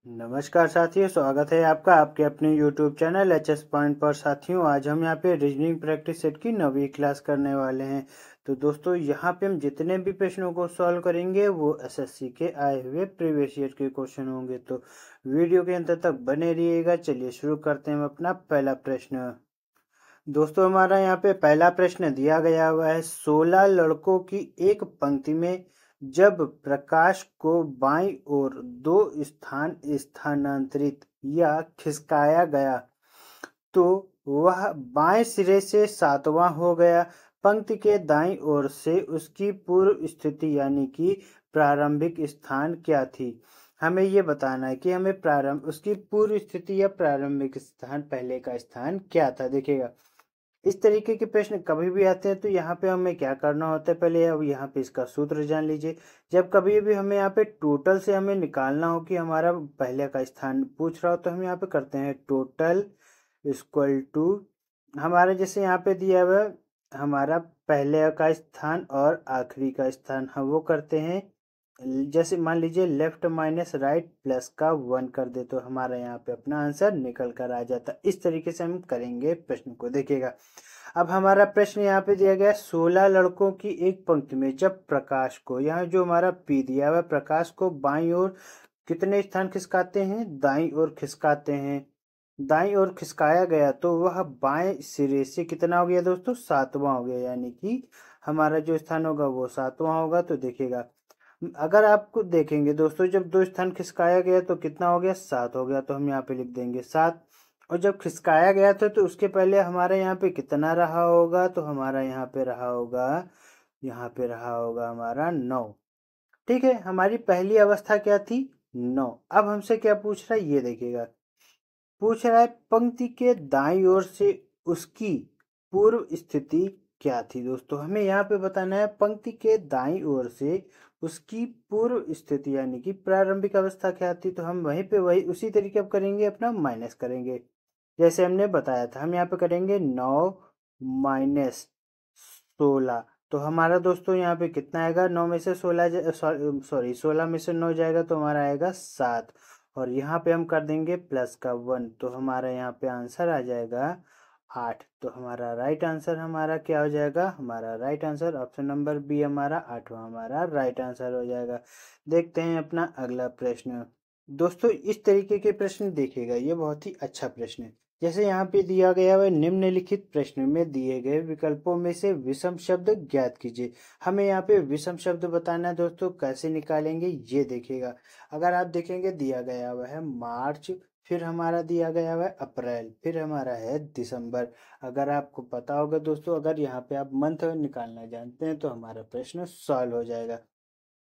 नमस्कार साथियों, स्वागत है आपका आपके अपने YouTube चैनल HS पॉइंट पर। साथियों, आज हम यहाँ पे रीजनिंग प्रैक्टिस सेट की 9वीं क्लास करने वाले हैं। तो दोस्तों, यहाँ पे हम जितने भी प्रश्नों को सॉल्व करेंगे वो SSC के आए हुए प्रीवियस ईयर के क्वेश्चन होंगे। तो वीडियो के अंत तक बने रहिएगा। चलिए शुरू करते हैं अपना पहला प्रश्न। दोस्तों, हमारा यहाँ पे पहला प्रश्न दिया गया हुआ है, 16 लड़कों की एक पंक्ति में जब प्रकाश को बाईं ओर दो स्थान स्थानांतरित या खिसकाया गया तो वह बाएं सिरे से 7वां हो गया। पंक्ति के दाईं ओर से उसकी पूर्व स्थिति यानी कि प्रारंभिक स्थान क्या थी। हमें ये बताना है कि हमें उसकी पूर्व स्थिति या प्रारंभिक स्थान, पहले का स्थान क्या था। देखिएगा, इस तरीके के प्रश्न कभी भी आते हैं तो यहाँ पे हमें क्या करना होता है, पहले अब यहाँ पे इसका सूत्र जान लीजिए। जब कभी भी हमें यहाँ पे टोटल से हमें निकालना हो कि हमारा पहले का स्थान पूछ रहा हो तो हम यहाँ पे करते हैं टोटल इक्वल टू हमारा, जैसे यहाँ पे दिया हुआ हमारा पहले का स्थान और आखिरी का स्थान, हम वो करते हैं। जैसे मान लीजिए लेफ्ट माइनस राइट प्लस का 1 कर दे तो हमारा यहाँ पे अपना आंसर निकल कर आ जाता। इस तरीके से हम करेंगे प्रश्न को। देखिएगा, अब हमारा प्रश्न यहाँ पे दिया गया, 16 लड़कों की एक पंक्ति में जब प्रकाश को, यहाँ जो हमारा पी दिया हुआ, प्रकाश को बाईं ओर कितने स्थान खिसकाते हैं, दाईं ओर खिसकाते हैं। दाईं ओर खिसकाया गया तो वह बाएं सिरे से कितना हो गया दोस्तों, 7वां हो गया, यानी कि हमारा जो स्थान होगा वो 7वां होगा। तो देखिएगा, अगर आपको देखेंगे दोस्तों, जब दो स्थान खिसकाया गया तो कितना हो गया, 7 हो गया। तो हम यहाँ पे लिख देंगे 7। और जब खिसकाया गया था तो उसके पहले हमारे यहाँ पे कितना रहा होगा, तो हमारा यहाँ पे रहा होगा हमारा 9। ठीक है, हमारी पहली अवस्था क्या थी, 9। अब हमसे क्या पूछ रहा है, ये देखिएगा, पूछ रहा है पंक्ति के दाईं ओर से उसकी पूर्व स्थिति क्या थी। दोस्तों, हमें यहाँ पे बताना है पंक्ति के दाईं ओर से उसकी पूर्व स्थिति यानी कि प्रारंभिक अवस्था क्या थी। तो हम वहीं पे वही उसी तरीके अब करेंगे, अपना माइनस करेंगे जैसे हमने बताया था। हम यहाँ पे करेंगे 9 माइनस 16। तो हमारा दोस्तों यहाँ पे कितना आएगा, 9 में से 16 सॉरी 16 में से 9 जाएगा तो हमारा आएगा 7। और यहाँ पे हम कर देंगे प्लस का 1 तो हमारा यहाँ पे आंसर आ जाएगा 8। तो हमारा राइट आंसर हमारा क्या हो जाएगा, हमारा right answer option number B हमारा 8वां हमारा राइट आंसर हो जाएगा। देखते हैं अपना अगला प्रश्न। दोस्तों, इस तरीके के प्रश्न देखिएगा, ये बहुत ही अच्छा प्रश्न है। जैसे यहाँ पे दिया गया है, निम्नलिखित प्रश्न में दिए गए विकल्पों में से विषम शब्द ज्ञात कीजिए। हमें यहाँ पे विषम शब्द बताना है दोस्तों, कैसे निकालेंगे ये देखिएगा। अगर आप देखेंगे, दिया गया हुआ है मार्च, फिर हमारा दिया गया हुआ है अप्रैल, फिर हमारा है दिसंबर। अगर आपको पता होगा दोस्तों, अगर यहाँ पे आप मंथ निकालना जानते हैं तो हमारा प्रश्न सॉल्व हो जाएगा।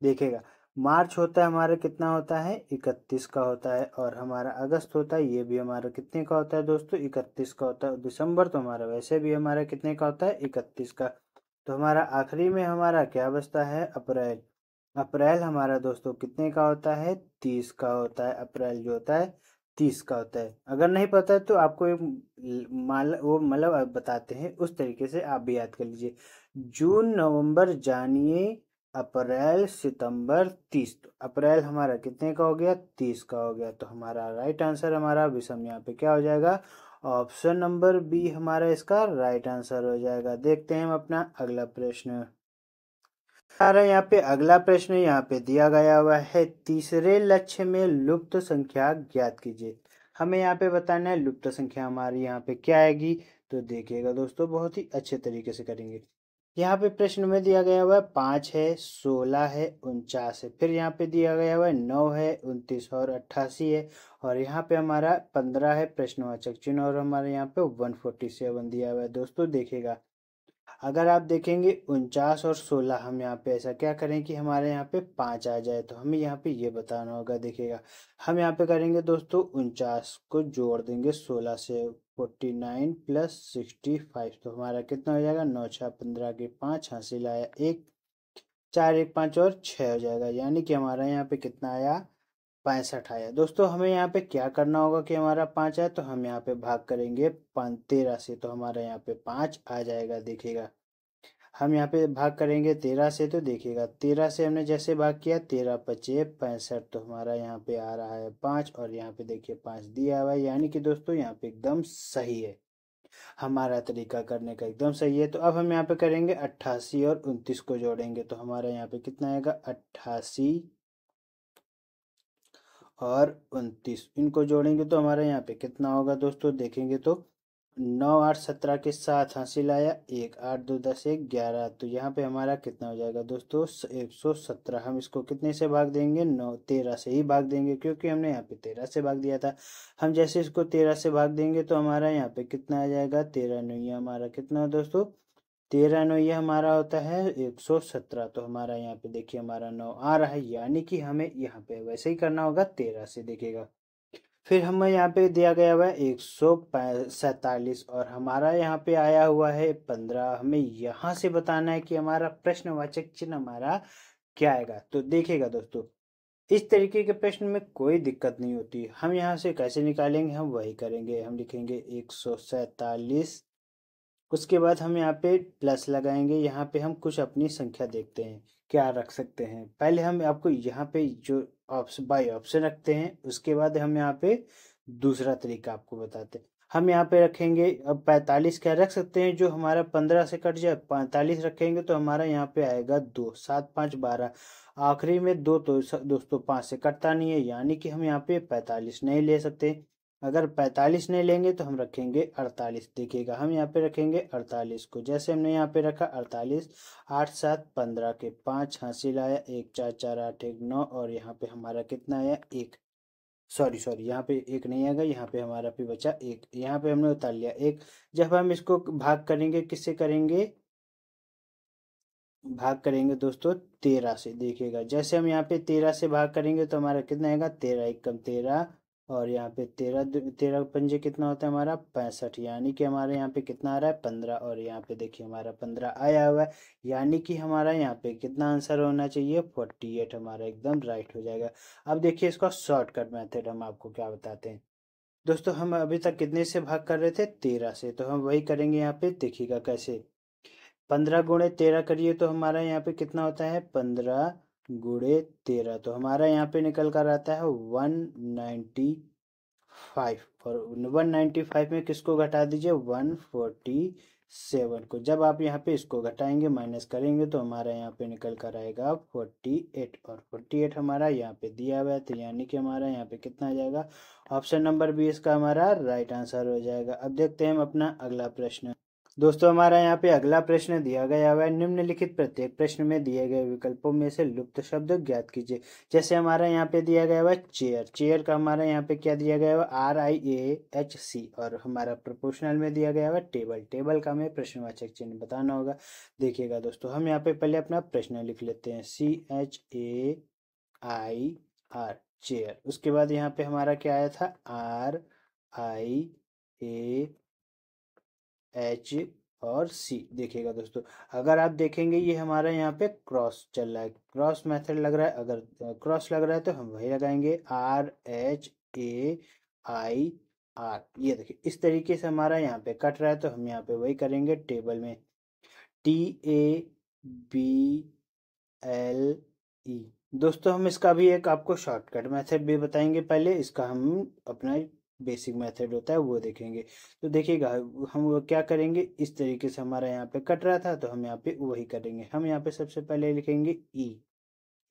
देखिएगा, मार्च होता है हमारा कितना होता है, 31 का होता है। और हमारा अगस्त होता है, ये भी हमारा कितने का होता है दोस्तों, 31 का होता है। दिसंबर तो हमारा वैसे भी हमारा कितने का होता है, 31 का। तो हमारा आखिरी में हमारा क्या बचता है, अप्रैल। अप्रैल हमारा दोस्तों कितने का होता है, 30 का होता है। अप्रैल जो होता है 30 का होता है। अगर नहीं पता है तो आपको एक वो मतलब आप बताते हैं, उस तरीके से आप भी याद कर लीजिए। जून नवंबर जानिए अप्रैल सितंबर 30। तो अप्रैल हमारा कितने का हो गया, 30 का हो गया। तो हमारा राइट आंसर हमारा विषम यहाँ पे क्या हो जाएगा, ऑप्शन नंबर बी हमारा इसका राइट आंसर हो जाएगा। देखते हैं हम अपना अगला प्रश्न। यहाँ पे अगला प्रश्न यहाँ पे दिया गया हुआ है, तीसरे लक्ष्य में लुप्त संख्या ज्ञात कीजिए। हमें यहाँ पे बताना है लुप्त संख्या हमारी यहाँ पे क्या आएगी। तो देखिएगा दोस्तों, बहुत ही अच्छे तरीके से करेंगे। यहाँ पे प्रश्न में दिया गया हुआ है 5 है, 16 है, 49 है। फिर यहाँ पे दिया गया हुआ है 9 है, 29 और 88 है। और यहाँ पे हमारा 15 है प्रश्नवाचक चिन्ह, और हमारे यहाँ पे 147 दिया हुआ है। दोस्तों देखिएगा, अगर आप देखेंगे 49 और 16, हम यहाँ पे ऐसा क्या करें कि हमारे यहाँ पे 5 आ जाए। तो हमें यहाँ पे ये बताना होगा। देखिएगा, हम यहाँ पे करेंगे दोस्तों, 49 को जोड़ देंगे 16 से, 49 प्लस 65। तो हमारा कितना हो जाएगा, 9 6 15 के 5, हासिल आया 1, 4 1 5 और 6 हो जाएगा। यानी कि हमारा यहाँ पे कितना आया, 65 आया। दोस्तों, हमें यहाँ पे क्या करना होगा कि हमारा 5 आया तो हम यहाँ पे भाग करेंगे 13 से, तो हमारा यहाँ पे 5 आ जाएगा। देखिएगा, हम यहाँ पे भाग करेंगे 13 से, तो देखिएगा 13 से हमने जैसे भाग किया 13 पचे 65, तो हमारा यहाँ पे आ रहा है 5 और यहाँ पे देखिए 5 दिया हुआ है, यानी कि दोस्तों यहाँ पे एकदम सही है। हमारा तरीका करने का एकदम सही है। तो अब हम यहाँ पे करेंगे 88 और 29 को जोड़ेंगे, तो हमारा यहाँ पे कितना आएगा 88 और 29, इनको जोड़ेंगे तो हमारे यहाँ पे कितना होगा दोस्तों, देखेंगे तो 9 8 17 के साथ हासिल आया 1, 8 2 10 1 11, तो यहाँ पे हमारा कितना हो जाएगा दोस्तों 117। हम इसको कितने से भाग देंगे, 9 13 से ही भाग देंगे, क्योंकि हमने यहाँ पे 13 से भाग दिया था। हम जैसे इसको 13 से भाग देंगे तो हमारा यहाँ पे कितना आ जाएगा, 13 9 हमारा कितना दोस्तों, 13 9 ये हमारा होता है 117। तो हमारा यहाँ पे देखिए हमारा 9 आ रहा है, यानी कि हमें यहाँ पे वैसे ही करना होगा 13 से, देखिएगा। फिर हमें यहाँ पे दिया गया हुआ है 147 और हमारा यहाँ पे आया हुआ है 15। हमें यहाँ से बताना है कि हमारा प्रश्नवाचक चिन्ह हमारा क्या आएगा। तो देखिएगा दोस्तों, इस तरीके के प्रश्न में कोई दिक्कत नहीं होती। हम यहाँ से कैसे निकालेंगे, हम वही करेंगे। हम लिखेंगे 147, उसके बाद हम यहाँ पे प्लस लगाएंगे। यहाँ पे हम कुछ अपनी संख्या देखते हैं क्या रख सकते हैं। पहले हम आपको यहाँ पे जो ऑप्शन बाई ऑप्शन रखते हैं, उसके बाद हम यहाँ पे दूसरा तरीका आपको बताते हैं। हम यहाँ पे रखेंगे अब 45 क्या रख सकते हैं, जो हमारा 15 से कट जाए 45 रखेंगे तो हमारा यहाँ पे आएगा 2, 7 5 12, आखिरी में 2, तो दोस्तों 5 से कटता नहीं है, यानी कि हम यहाँ पे 45 नहीं ले सकते। अगर 45 नहीं लेंगे तो हम रखेंगे 48। देखिएगा हम यहाँ पे रखेंगे 48 को, जैसे हमने यहाँ पे रखा 48, 8 7 15 के 5 हासिल आया 1, 4 4 8 1 9, और यहाँ पे हमारा कितना आया 1, सॉरी यहाँ पे 1 नहीं आएगा, यहाँ पे हमारा भी बचा 1, यहाँ पे हमने उतार लिया 1। जब हम इसको भाग करेंगे किससे करेंगे, भाग करेंगे दोस्तों 13 से। देखिएगा जैसे हम यहाँ पे 13 से भाग करेंगे तो हमारा कितना आएगा, 13 एकम 13, और यहाँ पे 13 13 पंजे कितना होता है हमारा 65, यानी कि हमारे यहाँ पे कितना आ रहा है 15, और यहाँ पे देखिए हमारा 15 आया हुआ है, यानी कि हमारा यहाँ पे कितना आंसर होना चाहिए 48, हमारा एकदम राइट हो जाएगा। अब देखिए इसका शॉर्टकट मेथड हम आपको क्या बताते हैं। दोस्तों हम अभी तक कितने से भाग कर रहे थे, 13 से, तो हम वही करेंगे यहाँ पे। देखिएगा कैसे, 15 गुणे 13 करिए तो हमारा यहाँ पे कितना होता है 15 गुणे 13, तो हमारा यहाँ पे निकल कर आता है 195, और 195 में किसको घटा दीजिए 147 को। जब आप यहाँ पे इसको घटाएंगे माइनस करेंगे तो हमारा यहाँ पे निकल कर आएगा 48, और 48 हमारा यहाँ पे दिया हुआ है, तो यानी कि हमारा यहाँ पे कितना आ जाएगा, ऑप्शन नंबर 20 का हमारा राइट आंसर हो जाएगा। अब देखते हैं हम अपना अगला प्रश्न। दोस्तों हमारा यहाँ पे अगला प्रश्न दिया गया हुआ है, निम्नलिखित प्रत्येक प्रश्न में दिए गए विकल्पों में से लुप्त शब्द ज्ञात कीजिए। जैसे हमारा यहाँ पे दिया गया हुआ है चेयर, चेयर का हमारा यहाँ पे क्या दिया गया हुआ RIAHC, और हमारा प्रोपोर्शनल में दिया गया हुआ टेबल, टेबल का हमें प्रश्नवाचक चिन्ह बताना होगा। देखिएगा दोस्तों हम यहाँ पे पहले अपना प्रश्न लिख लेते हैं, CHAIR चेयर, उसके बाद यहाँ पे हमारा क्या आया था RIAH और C। देखिएगा दोस्तों अगर आप देखेंगे ये हमारा यहाँ पे क्रॉस चल रहा है, क्रॉस मेथड लग रहा है। अगर क्रॉस लग रहा है तो हम वही लगाएंगे RHAIR। ये देखिए इस तरीके से हमारा यहाँ पे कट रहा है, तो हम यहाँ पे वही करेंगे टेबल में TABLE। दोस्तों हम इसका भी एक आपको शॉर्टकट मेथड भी बताएंगे, पहले इसका हम अपना बेसिक मेथड होता है वो देखेंगे। तो देखिएगा हम वो क्या करेंगे, इस तरीके से हमारा यहाँ पे कट रहा था तो हम यहाँ पे वही करेंगे। हम यहाँ पे सबसे पहले लिखेंगे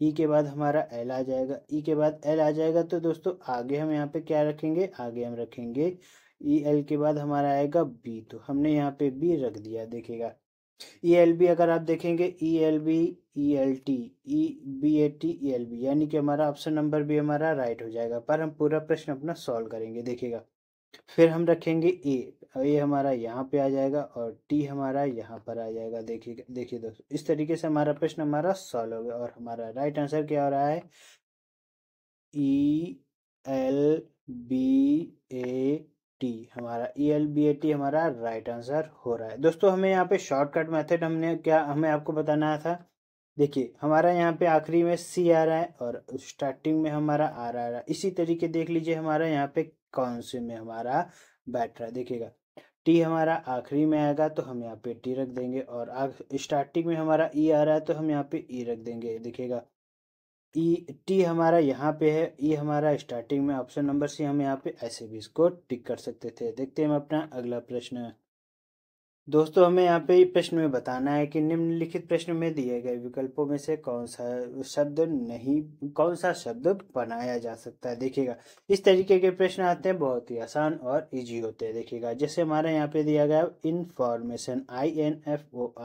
ई के बाद हमारा एल आ जाएगा, ई के बाद एल आ जाएगा, तो दोस्तों आगे हम यहाँ पे क्या रखेंगे, आगे हम रखेंगे EL के बाद हमारा आएगा बी, तो हमने यहाँ पे बी रख दिया। देखिएगा ELB अगर आप देखेंगे ELB ELT EBAT ELB, यानी कि हमारा ऑप्शन नंबर भी हमारा राइट हो जाएगा। पर हम पूरा प्रश्न अपना सॉल्व करेंगे। देखिएगा फिर हम रखेंगे ए हमारा यहाँ पे आ जाएगा और टी हमारा यहाँ पर आ जाएगा। देखिए देखिए दोस्तों इस तरीके से हमारा प्रश्न हमारा सॉल्व हो गया, और हमारा राइट आंसर क्या हो रहा है ELBAT, हमारा ELBAT हमारा राइट आंसर हो रहा है। दोस्तों हमें यहाँ पे शॉर्टकट मेथड हमने क्या हमें आपको बताना था। देखिए हमारा यहाँ पे आखिरी में C आ रहा है और स्टार्टिंग में हमारा R आ रहा है। इसी तरीके देख लीजिए हमारा यहाँ पे कौन से में हमारा बैठ रहा है। देखिएगा टी हमारा आखिरी में आएगा तो हम यहाँ पे टी रख देंगे, और स्टार्टिंग में हमारा ई आ रहा है तो हम यहाँ पे ई रख देंगे। देखिएगा ई टी हमारा यहाँ पे है, ई हमारा स्टार्टिंग में, ऑप्शन नंबर सी हम यहाँ पे ऐसे भी इसको टिक कर सकते थे। देखते हैं हम अपना अगला प्रश्न। दोस्तों हमें यहाँ पे प्रश्न में बताना है कि निम्नलिखित प्रश्न में दिए गए विकल्पों में से कौन सा शब्द बनाया जा सकता है। देखिएगा इस तरीके के प्रश्न आते हैं, बहुत ही आसान और इजी होते हैं। देखिएगा जैसे हमारे यहाँ पे दिया गया इंफॉर्मेशन, INFORMATION,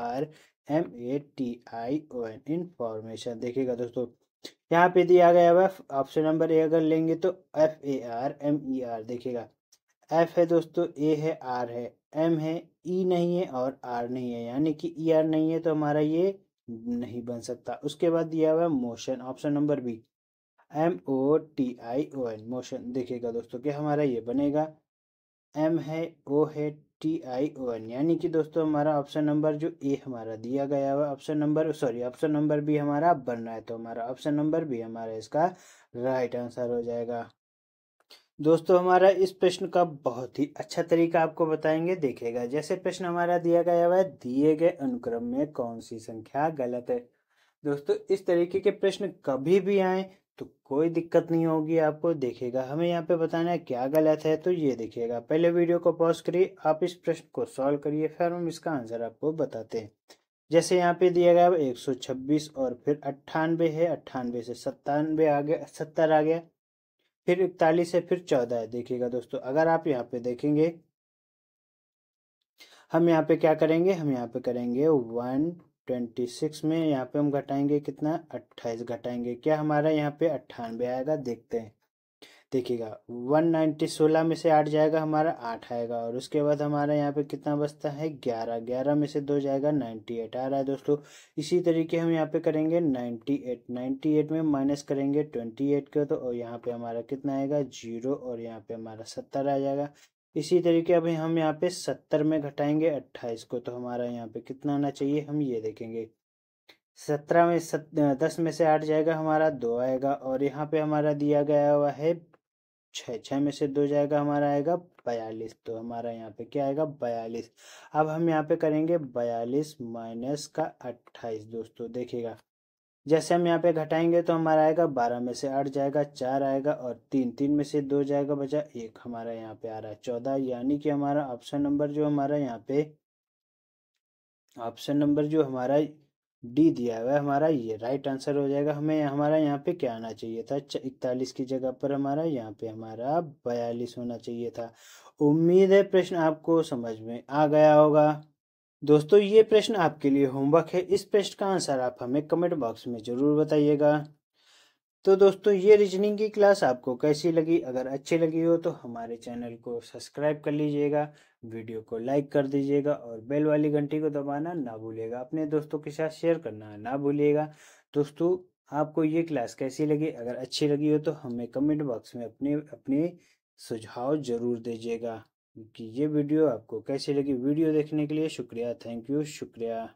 इंफॉर्मेशन। देखिएगा दोस्तों यहाँ पे दिया गया हुआ ऑप्शन नंबर ए अगर लेंगे तो FARMER। देखिएगा एफ है दोस्तों, ए है, आर है, एम है, ई नहीं है और आर नहीं है, यानी कि ई आर नहीं है तो हमारा ये नहीं बन सकता। उसके बाद दिया हुआ है motion, option number B, MOTION, motion. देखिएगा दोस्तों कि हमारा ये बनेगा, एम है, ओ है, TION, यानी कि दोस्तों हमारा ऑप्शन नंबर जो ए हमारा दिया गया हुआ ऑप्शन नंबर बी हमारा बन रहा है, तो हमारा ऑप्शन नंबर बी हमारा इसका राइट आंसर हो जाएगा। दोस्तों हमारा इस प्रश्न का बहुत ही अच्छा तरीका आपको बताएंगे। देखिएगा जैसे प्रश्न हमारा दिया गया हुआ है, दिए गए अनुक्रम में कौन सी संख्या गलत है। दोस्तों इस तरीके के प्रश्न कभी भी आए तो कोई दिक्कत नहीं होगी आपको। देखिएगा हमें यहाँ पे बताना है क्या गलत है, तो ये देखिएगा पहले वीडियो को पॉज करिए, आप इस प्रश्न को सॉल्व करिए, फिर हम इसका आंसर आपको बताते हैं। जैसे यहाँ पे दिया गया 126 और फिर 98 है, 98 से 97 आ गया, 70 आ गया, फिर 41 है, फिर 14 है। देखिएगा दोस्तों अगर आप यहाँ पे देखेंगे, हम यहाँ पे क्या करेंगे, हम यहाँ पे करेंगे 126 में यहाँ पे हम घटाएंगे कितना, 28 घटाएंगे, क्या हमारा यहाँ पे 98 आएगा। देखते हैं। देखिएगा 190, 16 में से 8 जाएगा हमारा 8 आएगा, और उसके बाद हमारा यहाँ पे कितना बचता है 11, 11 में से 2 जाएगा 98 आ रहा है दोस्तों। इसी तरीके हम यहाँ पे करेंगे 98, 98 में माइनस करेंगे 28 को, तो और यहाँ पे हमारा कितना आएगा 0, और यहाँ पे हमारा 70 आ जाएगा। इसी तरीके अभी हम यहाँ पे 70 में घटाएंगे 28 को, तो हमारा यहाँ पे कितना आना चाहिए, हम ये देखेंगे। 17 में 10 में से 8 जाएगा हमारा 2 आएगा, और यहाँ पे हमारा दिया गया हुआ है 6, 6 में से 2 जाएगा हमारा आएगा 42, तो हमारा यहाँ पे क्या आएगा 42। अब हम यहाँ पे करेंगे 42 माइनस का 28 दोस्तों। देखिएगा जैसे हम यहाँ पे घटाएंगे तो हमारा आएगा 12 में से 8 जाएगा 4 आएगा, और 3, 3 में से 2 जाएगा बचा 1, हमारा यहाँ पे आ रहा है 14, यानी कि हमारा ऑप्शन नंबर जो हमारा यहाँ पे ऑप्शन नंबर जो हमारा डी दिया हुआ है हमारा ये राइट आंसर हो जाएगा। हमें हमारा यहाँ पे क्या आना चाहिए था, 41 की जगह पर हमारा यहाँ पे हमारा 42 होना चाहिए था। उम्मीद है प्रश्न आपको समझ में आ गया होगा। दोस्तों ये प्रश्न आपके लिए होमवर्क है, इस प्रश्न का आंसर आप हमें कमेंट बॉक्स में जरूर बताइएगा। तो दोस्तों ये रीजनिंग की क्लास आपको कैसी लगी, अगर अच्छी लगी हो तो हमारे चैनल को सब्सक्राइब कर लीजिएगा, वीडियो को लाइक कर दीजिएगा, और बेल वाली घंटी को दबाना ना भूलिएगा, अपने दोस्तों के साथ शेयर करना ना भूलिएगा। दोस्तों आपको ये क्लास कैसी लगी, अगर अच्छी लगी हो तो हमें कमेंट बॉक्स में अपने अपने सुझाव जरूर दीजिएगा कि ये वीडियो आपको कैसी लगी। वीडियो देखने के लिए शुक्रिया, थैंक यू, शुक्रिया।